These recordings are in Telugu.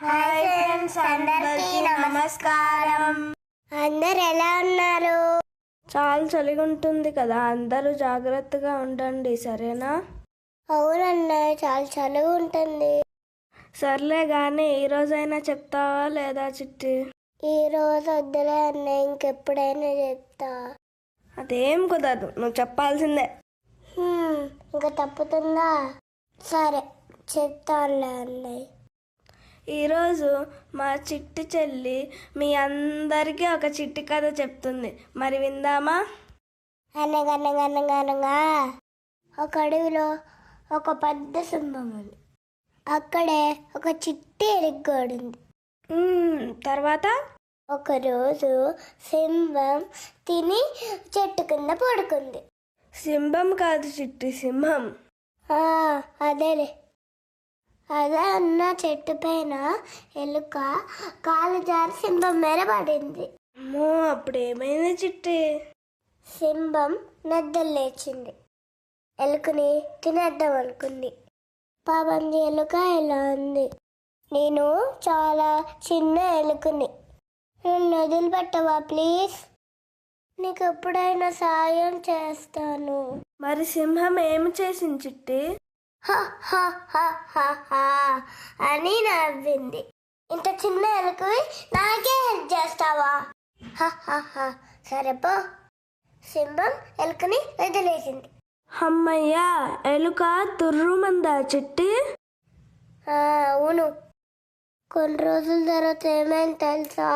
హాయ్ ఫ్రెండ్స్, అందరికీ నమస్కారం. అందరు ఎలా ఉన్నారు? చాలా చలిగా ఉంటుంది కదా, అందరూ జాగ్రత్తగా ఉండండి, సరేనా? అవునన్నా, చాలా చలిగా ఉంటుంది. సర్లే కానీ ఈరోజైనా చెప్తావా లేదా చిట్టి? ఈరోజు వద్దులే అన్న, ఇంకెప్పుడైనా చెప్తా. అదేం కుదరదు, నువ్వు చెప్పాల్సిందే. ఇంకా తప్పుతుందా? సరే చెప్తానులే అన్నయ్య. ఈరోజు మా చిట్టి చెల్లి మీ అందరికీ ఒక చిట్టి కథ చెప్తుంది, మరి విందామా? అనగనగనగనగా ఒక అడవిలో ఒక పెద్ద సింహం ఉంది. అక్కడే ఒక చిట్టి ఎలుగుగోడుంది. తర్వాత ఒకరోజు సింహం తిని చెట్టు కింద పడుకుంది. సింహం కాదు చిట్టి, సింహం. అదేలే. అదే అన్న, చెట్టు పైన ఎలుక కాలు జారి సింహం మీద పడింది. అమ్మో, అప్పుడేమైంది చిట్టి? సింహం నిద్ర లేచింది. ఎలుకని తినేద్దాం అనుకుంది. పాపం ఎలుక ఇలా ఉంది, నేను చాలా చిన్న ఎలుకని, నన్ను వదిలిపెట్టవా ప్లీజ్, నీకు ఎప్పుడైనా సాయం చేస్తాను. మరి సింహం ఏమి చేసింది చిట్టి? అని నవ్వింది. ఇంత చిన్న ఎలుకవి నాకే హెల్ప్ చేస్తావా? సరే పో. సింహం ఎలుకని వదిలేసింది. అమ్మయ్యా, ఎలుక తుర్రుమందా చిట్టి? అవును. కొన్ని రోజుల తర్వాత ఏమైంది తెలుసా?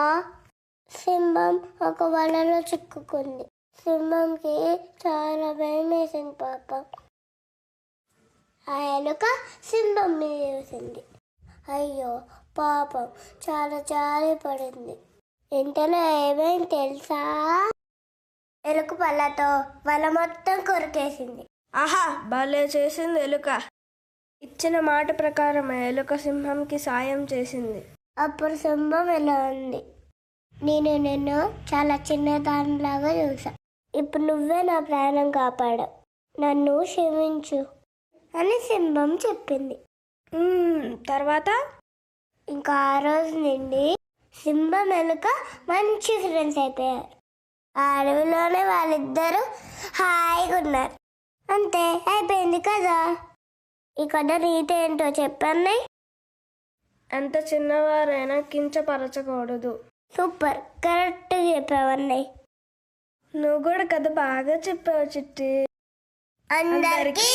సింహం ఒక వలలో చిక్కుకుంది. సింహంకి చాలా భయం వేసింది. పాపం ఆ ఎలుక సింహం మీద వేసింది. అయ్యో పాపం, చాలా జారి పడింది. ఇంతలో ఏమైంది తెలుసా? ఎలుక పళ్ళతో వల మొత్తం కొరికేసింది. ఆహా, భలే చేసింది ఎలుక. ఇచ్చిన మాట ప్రకారం ఎలుక సింహంకి సాయం చేసింది. అప్పుడు సింహం ఇలా ఉంది, నేను నిన్ను చాలా చిన్నదానిలాగా చూసా. ఇప్పుడు నువ్వే నా ప్రాణం కాపాడావు, నన్ను క్షమించు అని సింహం చెప్పింది. తర్వాత ఇంకా ఆ రోజు నుండి సింహం ఎలుక మంచి ఫ్రెండ్స్ అయిపోయారు. ఆ అడవిలోనే వాళ్ళిద్దరూ హాయిగా ఉన్నారు. అంతే, అయిపోయింది కదా. ఈ కథ నీతి ఏంటో చెప్పండి. ఎంత చిన్నవారైనా కించపరచకూడదు. సూపర్, కరెక్ట్గా చెప్పావన్నయ్య. నువ్వు కూడా కథ బాగా చెప్పావు చిట్టి. అందరికీ